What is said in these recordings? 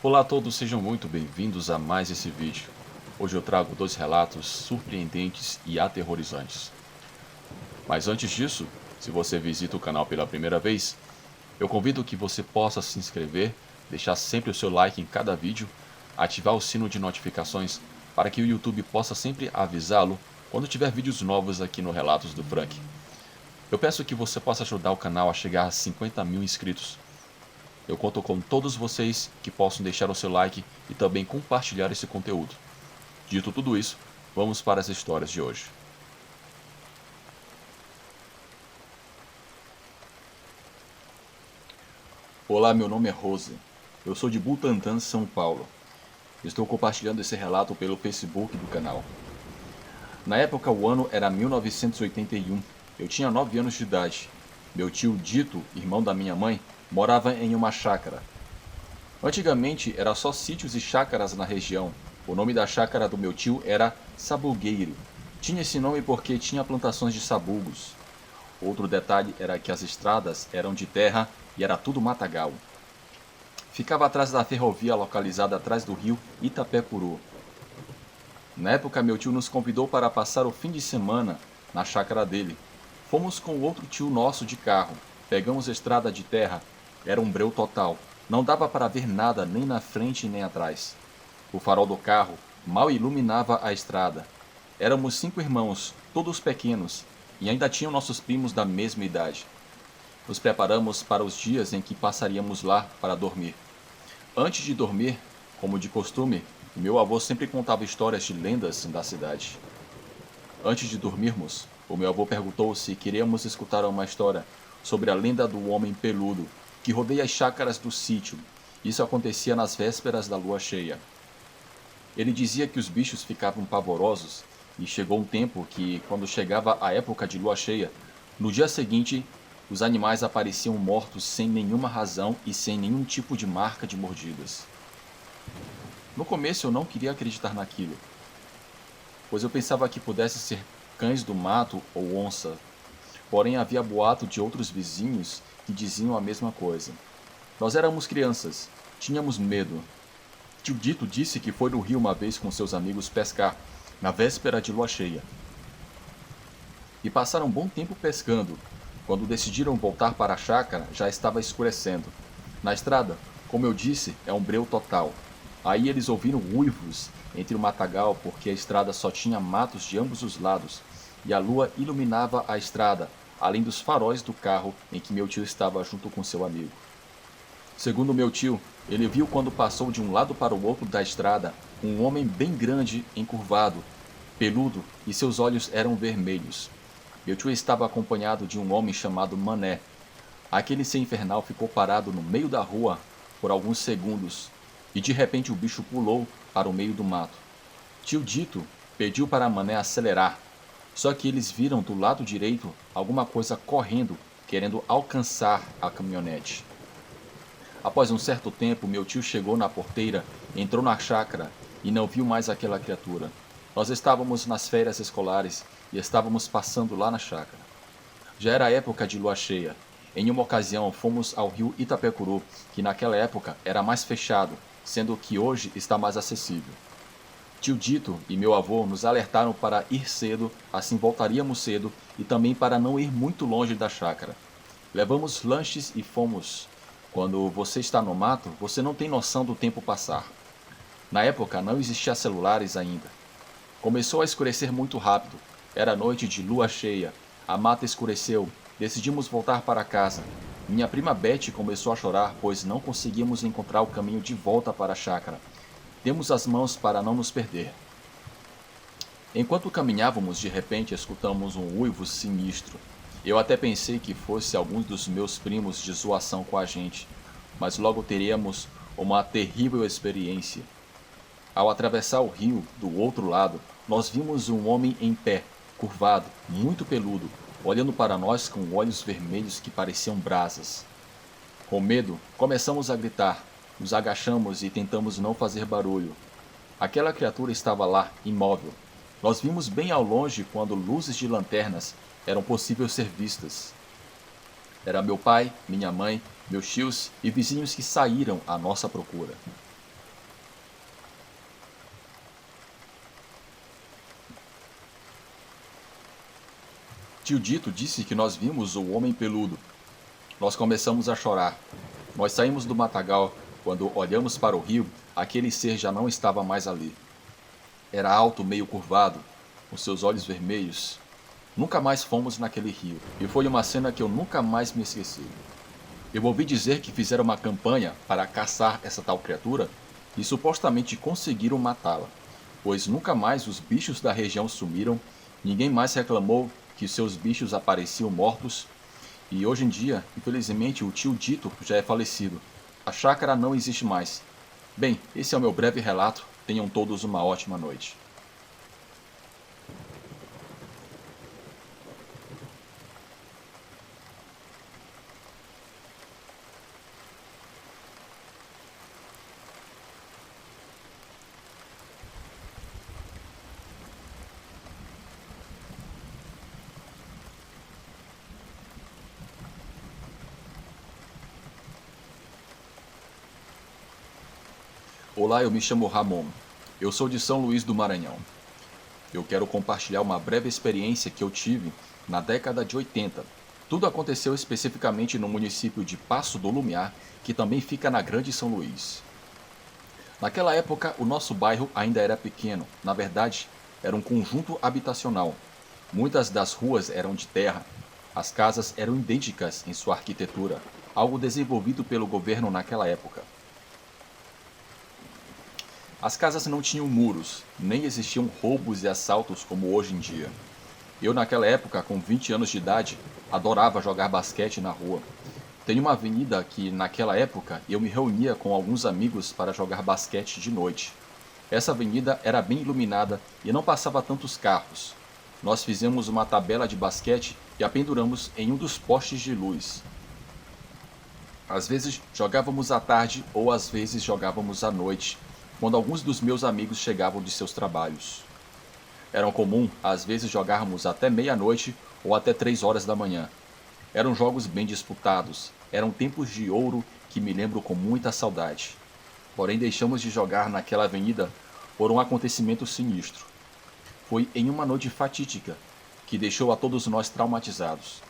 Olá a todos, sejam muito bem-vindos a mais esse vídeo. Hoje eu trago dois relatos surpreendentes e aterrorizantes. Mas antes disso, se você visita o canal pela primeira vez, eu convido que você possa se inscrever, deixar sempre o seu like em cada vídeo, ativar o sino de notificações para que o YouTube possa sempre avisá-lo quando tiver vídeos novos aqui no Relatos do Frank. Eu peço que você possa ajudar o canal a chegar a 50 mil inscritos. Eu conto com todos vocês que possam deixar o seu like e também compartilhar esse conteúdo. Dito tudo isso, vamos para as histórias de hoje. Olá, meu nome é Rose. Eu sou de Butantã, São Paulo. Estou compartilhando esse relato pelo Facebook do canal. Na época, o ano era 1981. Eu tinha 9 anos de idade. Meu tio Dito, irmão da minha mãe, morava em uma chácara. Antigamente era só sítios e chácaras na região. O nome da chácara do meu tio era Sabugueiro. Tinha esse nome porque tinha plantações de sabugos. Outro detalhe era que as estradas eram de terra e era tudo matagal. Ficava atrás da ferrovia localizada atrás do rio Itapecuru. Na época, meu tio nos convidou para passar o fim de semana na chácara dele. Fomos com outro tio nosso de carro. Pegamos a estrada de terra. Era um breu total. Não dava para ver nada nem na frente nem atrás. O farol do carro mal iluminava a estrada. Éramos 5 irmãos, todos pequenos, e ainda tinham nossos primos da mesma idade. Nos preparamos para os dias em que passaríamos lá para dormir. Antes de dormir, como de costume, meu avô sempre contava histórias de lendas da cidade. Antes de dormirmos, o meu avô perguntou se queríamos escutar uma história sobre a lenda do homem peludo que rodeia as chácaras do sítio. Isso acontecia nas vésperas da lua cheia. Ele dizia que os bichos ficavam pavorosos e chegou um tempo que, quando chegava a época de lua cheia, no dia seguinte, os animais apareciam mortos sem nenhuma razão e sem nenhum tipo de marca de mordidas. No começo eu não queria acreditar naquilo, pois eu pensava que pudesse ser cães do mato ou onça. Porém havia boato de outros vizinhos que diziam a mesma coisa. Nós éramos crianças, tínhamos medo. Tio Dito disse que foi no rio uma vez com seus amigos pescar, na véspera de lua cheia. E passaram um bom tempo pescando. Quando decidiram voltar para a chácara, já estava escurecendo. Na estrada, como eu disse, é um breu total. Aí eles ouviram uivos entre o matagal porque a estrada só tinha matos de ambos os lados e a lua iluminava a estrada, além dos faróis do carro em que meu tio estava junto com seu amigo. Segundo meu tio, ele viu quando passou de um lado para o outro da estrada um homem bem grande, encurvado, peludo e seus olhos eram vermelhos. Meu tio estava acompanhado de um homem chamado Mané. Aquele ser infernal ficou parado no meio da rua por alguns segundos e de repente o bicho pulou para o meio do mato. Tio Dito pediu para Mané acelerar, só que eles viram do lado direito alguma coisa correndo, querendo alcançar a caminhonete. Após um certo tempo, meu tio chegou na porteira, entrou na chácara e não viu mais aquela criatura. Nós estávamos nas férias escolares e estávamos passando lá na chácara. Já era época de lua cheia. Em uma ocasião, fomos ao rio Itapecuru, que naquela época era mais fechado, sendo que hoje está mais acessível. Tio Dito e meu avô nos alertaram para ir cedo, assim voltaríamos cedo, e também para não ir muito longe da chácara. Levamos lanches e fomos. Quando você está no mato, você não tem noção do tempo passar. Na época não existiam celulares ainda. Começou a escurecer muito rápido. Era noite de lua cheia. A mata escureceu. Decidimos voltar para casa. Minha prima Betty começou a chorar, pois não conseguíamos encontrar o caminho de volta para a chácara. Demos as mãos para não nos perder. Enquanto caminhávamos, de repente escutamos um uivo sinistro. Eu até pensei que fosse algum dos meus primos de zoação com a gente, mas logo teríamos uma terrível experiência. Ao atravessar o rio, do outro lado, nós vimos um homem em pé, curvado, muito peludo, olhando para nós com olhos vermelhos que pareciam brasas. Com medo, começamos a gritar, nos agachamos e tentamos não fazer barulho. Aquela criatura estava lá, imóvel. Nós vimos bem ao longe quando luzes de lanternas eram possíveis ser vistas. Era meu pai, minha mãe, meus tios e vizinhos que saíram à nossa procura. Tio Dito disse que nós vimos o homem peludo. Nós começamos a chorar. Nós saímos do matagal. Quando olhamos para o rio, aquele ser já não estava mais ali. Era alto, meio curvado, com seus olhos vermelhos. Nunca mais fomos naquele rio, e foi uma cena que eu nunca mais me esqueci. Eu ouvi dizer que fizeram uma campanha para caçar essa tal criatura e supostamente conseguiram matá-la, pois nunca mais os bichos da região sumiram, ninguém mais reclamou que seus bichos apareciam mortos, e hoje em dia, infelizmente, o tio Dito já é falecido. A chácara não existe mais. Bem, esse é o meu breve relato. Tenham todos uma ótima noite. Olá, eu me chamo Ramon. Eu sou de São Luís do Maranhão. Eu quero compartilhar uma breve experiência que eu tive na década de 80. Tudo aconteceu especificamente no município de Passo do Lumiar, que também fica na Grande São Luís. Naquela época, o nosso bairro ainda era pequeno. Na verdade, era um conjunto habitacional. Muitas das ruas eram de terra. As casas eram idênticas em sua arquitetura, algo desenvolvido pelo governo naquela época. As casas não tinham muros, nem existiam roubos e assaltos como hoje em dia. Eu, naquela época, com 20 anos de idade, adorava jogar basquete na rua. Tem uma avenida que, naquela época, eu me reunia com alguns amigos para jogar basquete de noite. Essa avenida era bem iluminada e não passava tantos carros. Nós fizemos uma tabela de basquete e a penduramos em um dos postes de luz. Às vezes jogávamos à tarde ou às vezes jogávamos à noite, quando alguns dos meus amigos chegavam de seus trabalhos. Era comum, às vezes, jogarmos até meia-noite ou até 3 horas da manhã. Eram jogos bem disputados, eram tempos de ouro que me lembro com muita saudade. Porém, deixamos de jogar naquela avenida por um acontecimento sinistro. Foi em uma noite fatídica que deixou a todos nós traumatizados.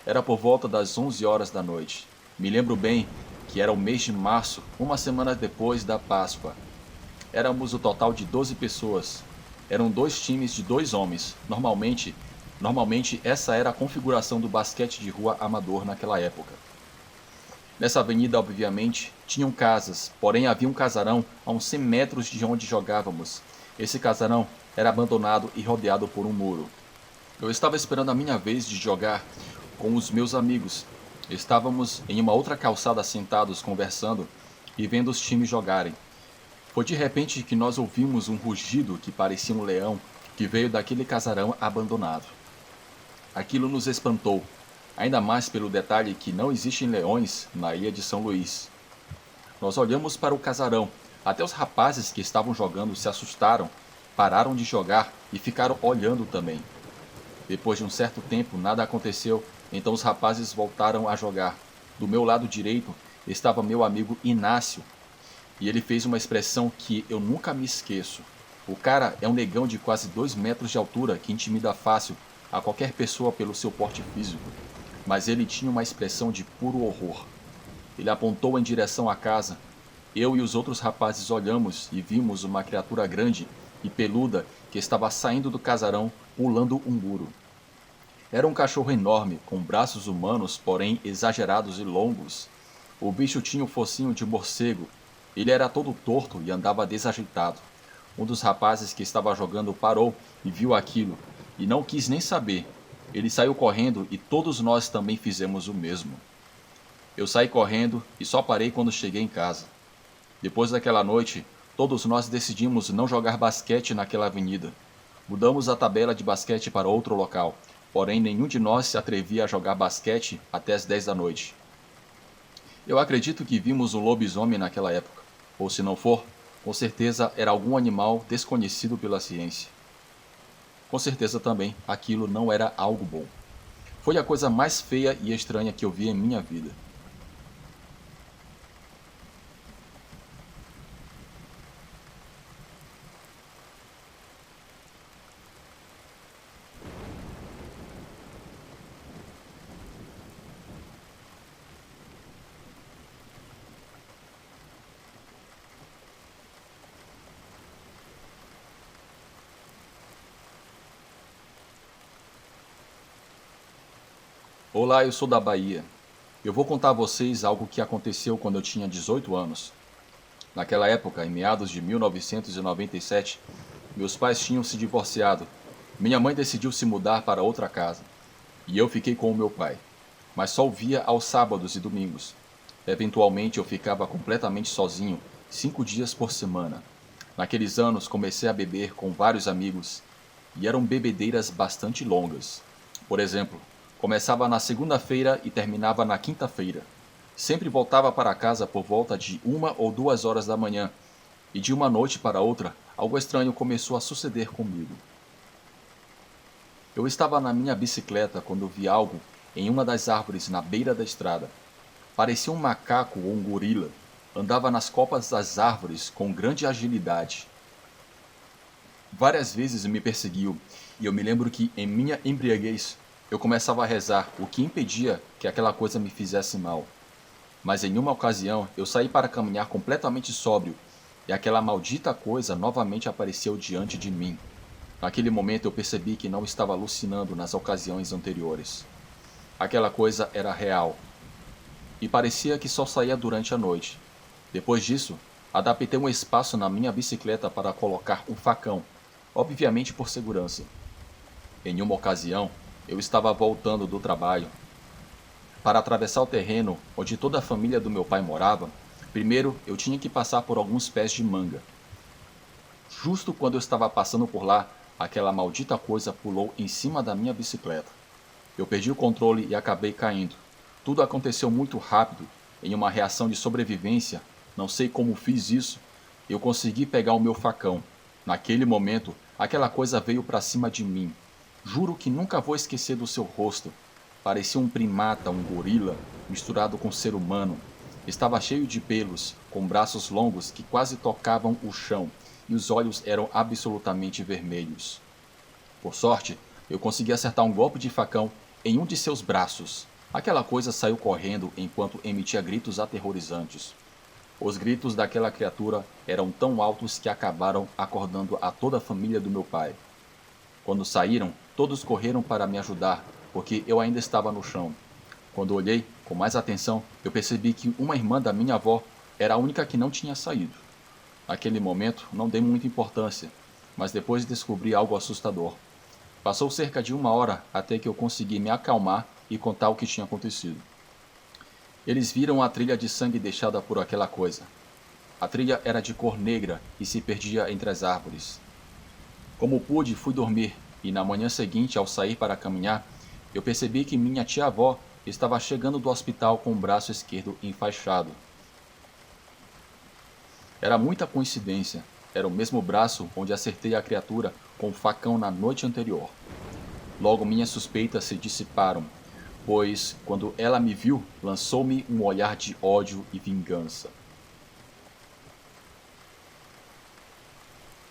Era por volta das 11 horas da noite. Me lembro bem que era o mês de março, uma semana depois da Páscoa. Éramos o total de 12 pessoas. Eram 2 times de 2 homens. Normalmente essa era a configuração do basquete de rua amador naquela época. Nessa avenida, obviamente, tinham casas, porém havia um casarão a uns 100 metros de onde jogávamos. Esse casarão era abandonado e rodeado por um muro. Eu estava esperando a minha vez de jogar com os meus amigos. Estávamos em uma outra calçada sentados conversando e vendo os times jogarem. Foi de repente que nós ouvimos um rugido que parecia um leão que veio daquele casarão abandonado. Aquilo nos espantou, ainda mais pelo detalhe que não existem leões na ilha de São Luís. Nós olhamos para o casarão, até os rapazes que estavam jogando se assustaram, pararam de jogar e ficaram olhando também. Depois de um certo tempo, nada aconteceu, então os rapazes voltaram a jogar. Do meu lado direito estava meu amigo Inácio, e ele fez uma expressão que eu nunca me esqueço. O cara é um negão de quase 2 metros de altura que intimida fácil a qualquer pessoa pelo seu porte físico. Mas ele tinha uma expressão de puro horror. Ele apontou em direção à casa. Eu e os outros rapazes olhamos e vimos uma criatura grande e peluda que estava saindo do casarão pulando um muro. Era um cachorro enorme, com braços humanos, porém exagerados e longos. O bicho tinha o focinho de morcego. Ele era todo torto e andava desajeitado. Um dos rapazes que estava jogando parou e viu aquilo, e não quis nem saber. Ele saiu correndo e todos nós também fizemos o mesmo. Eu saí correndo e só parei quando cheguei em casa. Depois daquela noite, todos nós decidimos não jogar basquete naquela avenida. Mudamos a tabela de basquete para outro local, porém nenhum de nós se atrevia a jogar basquete até as 10 da noite. Eu acredito que vimos um lobisomem naquela época, ou se não for, com certeza era algum animal desconhecido pela ciência. Com certeza também aquilo não era algo bom. Foi a coisa mais feia e estranha que eu vi em minha vida. Olá, eu sou da Bahia. Eu vou contar a vocês algo que aconteceu quando eu tinha 18 anos. Naquela época, em meados de 1997, meus pais tinham se divorciado. Minha mãe decidiu se mudar para outra casa e eu fiquei com o meu pai, mas só o via aos sábados e domingos. Eventualmente, eu ficava completamente sozinho, 5 dias por semana. Naqueles anos, comecei a beber com vários amigos e eram bebedeiras bastante longas. Por exemplo, começava na segunda-feira e terminava na quinta-feira. Sempre voltava para casa por volta de 1 ou 2 horas da manhã, e de uma noite para outra, algo estranho começou a suceder comigo. Eu estava na minha bicicleta quando vi algo em uma das árvores na beira da estrada. Parecia um macaco ou um gorila. Andava nas copas das árvores com grande agilidade. Várias vezes me perseguiu, e eu me lembro que, em minha embriaguez, eu começava a rezar, o que impedia que aquela coisa me fizesse mal. Mas em uma ocasião, eu saí para caminhar completamente sóbrio, e aquela maldita coisa novamente apareceu diante de mim. Naquele momento eu percebi que não estava alucinando nas ocasiões anteriores. Aquela coisa era real, e parecia que só saía durante a noite. Depois disso, adaptei um espaço na minha bicicleta para colocar um facão, obviamente por segurança. Em uma ocasião, eu estava voltando do trabalho. Para atravessar o terreno onde toda a família do meu pai morava, primeiro eu tinha que passar por alguns pés de manga. Justo quando eu estava passando por lá, aquela maldita coisa pulou em cima da minha bicicleta. Eu perdi o controle e acabei caindo. Tudo aconteceu muito rápido. Em uma reação de sobrevivência, não sei como fiz isso, eu consegui pegar o meu facão. Naquele momento, aquela coisa veio para cima de mim. Juro que nunca vou esquecer do seu rosto. Parecia um primata, um gorila, misturado com ser humano. Estava cheio de pelos, com braços longos que quase tocavam o chão, e os olhos eram absolutamente vermelhos. Por sorte, eu consegui acertar um golpe de facão em um de seus braços. Aquela coisa saiu correndo enquanto emitia gritos aterrorizantes. Os gritos daquela criatura eram tão altos que acabaram acordando a toda a família do meu pai. Quando saíram, todos correram para me ajudar, porque eu ainda estava no chão. Quando olhei com mais atenção, eu percebi que uma irmã da minha avó era a única que não tinha saído. Naquele momento, não dei muita importância, mas depois descobri algo assustador. Passou cerca de 1 hora até que eu consegui me acalmar e contar o que tinha acontecido. Eles viram a trilha de sangue deixada por aquela coisa. A trilha era de cor negra e se perdia entre as árvores. Como pude, fui dormir, e na manhã seguinte, ao sair para caminhar, eu percebi que minha tia-avó estava chegando do hospital com o braço esquerdo enfaixado. Era muita coincidência. Era o mesmo braço onde acertei a criatura com o facão na noite anterior. Logo minhas suspeitas se dissiparam, pois, quando ela me viu, lançou-me um olhar de ódio e vingança.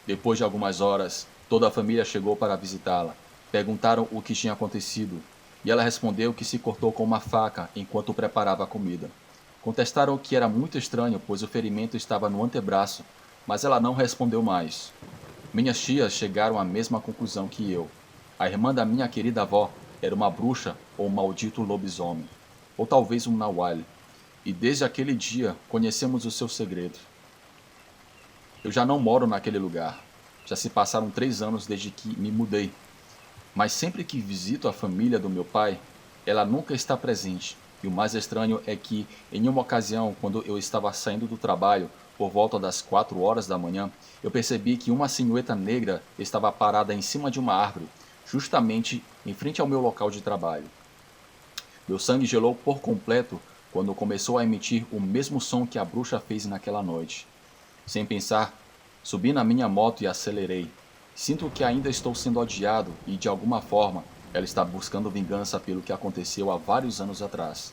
Depois de algumas horas, toda a família chegou para visitá-la. Perguntaram o que tinha acontecido, e ela respondeu que se cortou com uma faca enquanto preparava a comida. Contestaram que era muito estranho, pois o ferimento estava no antebraço, mas ela não respondeu mais. Minhas tias chegaram à mesma conclusão que eu. A irmã da minha querida avó era uma bruxa ou um maldito lobisomem, ou talvez um Nahual, e desde aquele dia conhecemos o seu segredo. Eu já não moro naquele lugar. Já se passaram 3 anos desde que me mudei. Mas sempre que visito a família do meu pai, ela nunca está presente. E o mais estranho é que, em uma ocasião, quando eu estava saindo do trabalho, por volta das 4 horas da manhã, eu percebi que uma silhueta negra estava parada em cima de uma árvore, justamente em frente ao meu local de trabalho. Meu sangue gelou por completo quando começou a emitir o mesmo som que a bruxa fez naquela noite. Sem pensar, subi na minha moto e acelerei. Sinto que ainda estou sendo odiado e, de alguma forma, ela está buscando vingança pelo que aconteceu há vários anos atrás.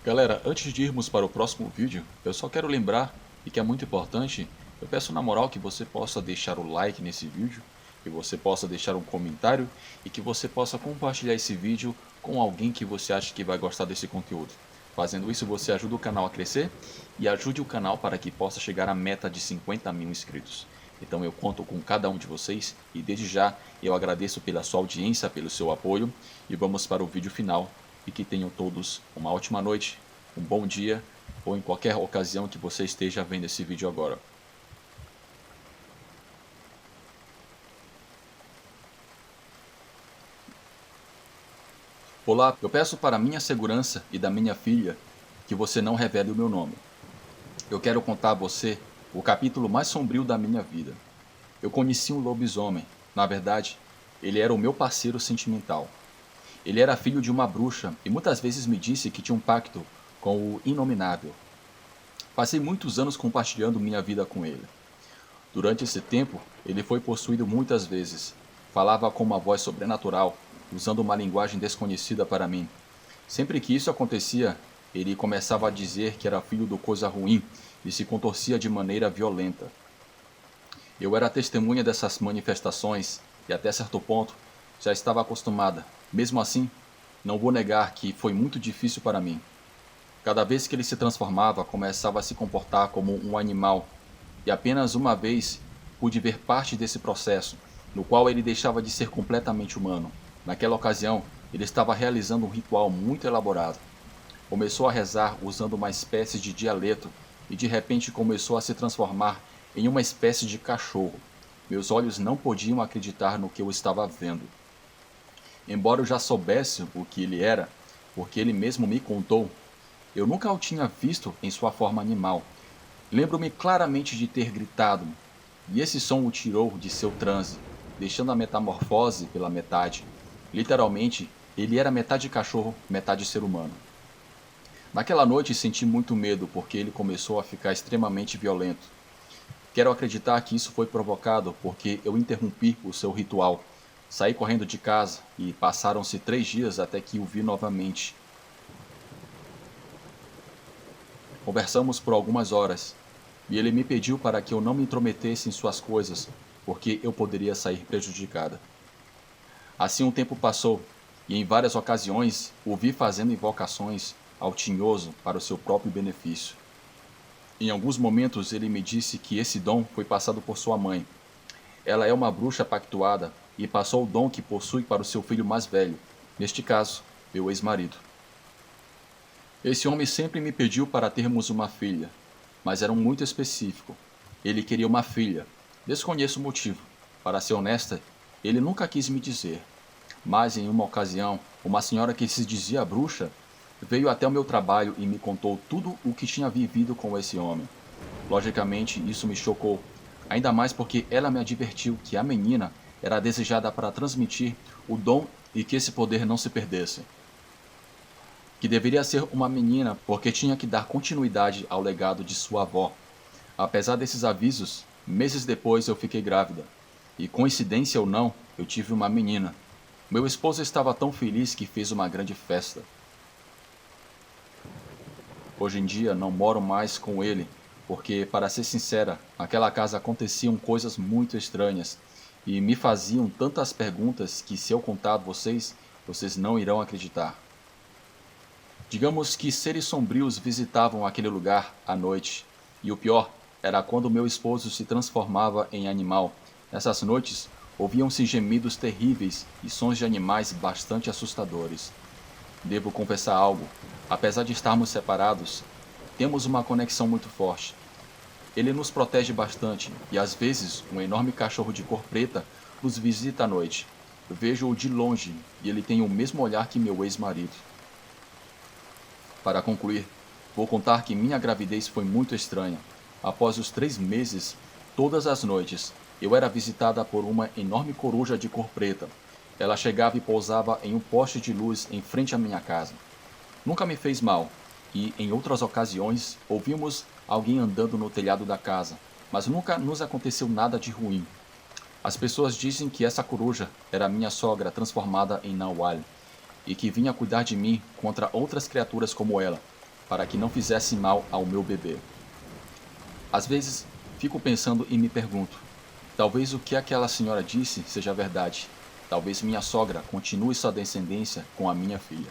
Galera, antes de irmos para o próximo vídeo, eu só quero lembrar, e que é muito importante, eu peço na moral que você possa deixar o like nesse vídeo, que você possa deixar um comentário e que você possa compartilhar esse vídeo com alguém que você acha que vai gostar desse conteúdo. Fazendo isso, você ajuda o canal a crescer e ajude o canal para que possa chegar à meta de 50 mil inscritos. Então eu conto com cada um de vocês e desde já eu agradeço pela sua audiência, pelo seu apoio e vamos para o vídeo final e que tenham todos uma ótima noite, um bom dia ou em qualquer ocasião que você esteja vendo esse vídeo agora. Olá, eu peço para minha segurança e da minha filha que você não revele o meu nome. Eu quero contar a você o capítulo mais sombrio da minha vida. Eu conheci um lobisomem. Na verdade, ele era o meu parceiro sentimental. Ele era filho de uma bruxa e muitas vezes me disse que tinha um pacto com o Inominável. Passei muitos anos compartilhando minha vida com ele. Durante esse tempo, ele foi possuído muitas vezes. Falava com uma voz sobrenatural, usando uma linguagem desconhecida para mim. Sempre que isso acontecia, ele começava a dizer que era filho do coisa ruim e se contorcia de maneira violenta. Eu era testemunha dessas manifestações e até certo ponto já estava acostumada. Mesmo assim, não vou negar que foi muito difícil para mim. Cada vez que ele se transformava, começava a se comportar como um animal, e apenas uma vez pude ver parte desse processo, no qual ele deixava de ser completamente humano. Naquela ocasião, ele estava realizando um ritual muito elaborado. Começou a rezar usando uma espécie de dialeto e de repente começou a se transformar em uma espécie de cachorro. Meus olhos não podiam acreditar no que eu estava vendo. Embora eu já soubesse o que ele era, porque ele mesmo me contou, eu nunca o tinha visto em sua forma animal. Lembro-me claramente de ter gritado, e esse som o tirou de seu transe, deixando a metamorfose pela metade. Literalmente, ele era metade cachorro, metade ser humano. Naquela noite senti muito medo porque ele começou a ficar extremamente violento. Quero acreditar que isso foi provocado porque eu interrompi o seu ritual. Saí correndo de casa e passaram-se 3 dias até que o vi novamente. Conversamos por algumas horas e ele me pediu para que eu não me intrometesse em suas coisas, porque eu poderia sair prejudicada. Assim um tempo passou e em várias ocasiões o vi fazendo invocações ao tinhoso para o seu próprio benefício. Em alguns momentos ele me disse que esse dom foi passado por sua mãe. Ela é uma bruxa pactuada e passou o dom que possui para o seu filho mais velho, neste caso, meu ex-marido. Esse homem sempre me pediu para termos uma filha, mas era muito específico. Ele queria uma filha. Desconheço o motivo. Para ser honesta, ele nunca quis me dizer. Mas em uma ocasião, uma senhora que se dizia bruxa veio até o meu trabalho e me contou tudo o que tinha vivido com esse homem. Logicamente, isso me chocou, ainda mais porque ela me advertiu que a menina era desejada para transmitir o dom e que esse poder não se perdesse. Que deveria ser uma menina porque tinha que dar continuidade ao legado de sua avó. Apesar desses avisos, meses depois eu fiquei grávida. E coincidência ou não, eu tive uma menina. Meu esposo estava tão feliz que fez uma grande festa. Hoje em dia não moro mais com ele, porque, para ser sincera, naquela casa aconteciam coisas muito estranhas e me faziam tantas perguntas que se eu contar a vocês, vocês não irão acreditar. Digamos que seres sombrios visitavam aquele lugar à noite, e o pior era quando meu esposo se transformava em animal. Nessas noites, ouviam-se gemidos terríveis e sons de animais bastante assustadores. Devo confessar algo, apesar de estarmos separados, temos uma conexão muito forte. Ele nos protege bastante e às vezes um enorme cachorro de cor preta nos visita à noite. Eu vejo-o de longe e ele tem o mesmo olhar que meu ex-marido. Para concluir, vou contar que minha gravidez foi muito estranha. Após os 3 meses, todas as noites, eu era visitada por uma enorme coruja de cor preta. Ela chegava e pousava em um poste de luz em frente à minha casa. Nunca me fez mal, e em outras ocasiões ouvimos alguém andando no telhado da casa, mas nunca nos aconteceu nada de ruim. As pessoas dizem que essa coruja era minha sogra transformada em Naual, e que vinha cuidar de mim contra outras criaturas como ela, para que não fizesse mal ao meu bebê. Às vezes, fico pensando e me pergunto, talvez o que aquela senhora disse seja verdade. Talvez minha sogra continue sua descendência com a minha filha.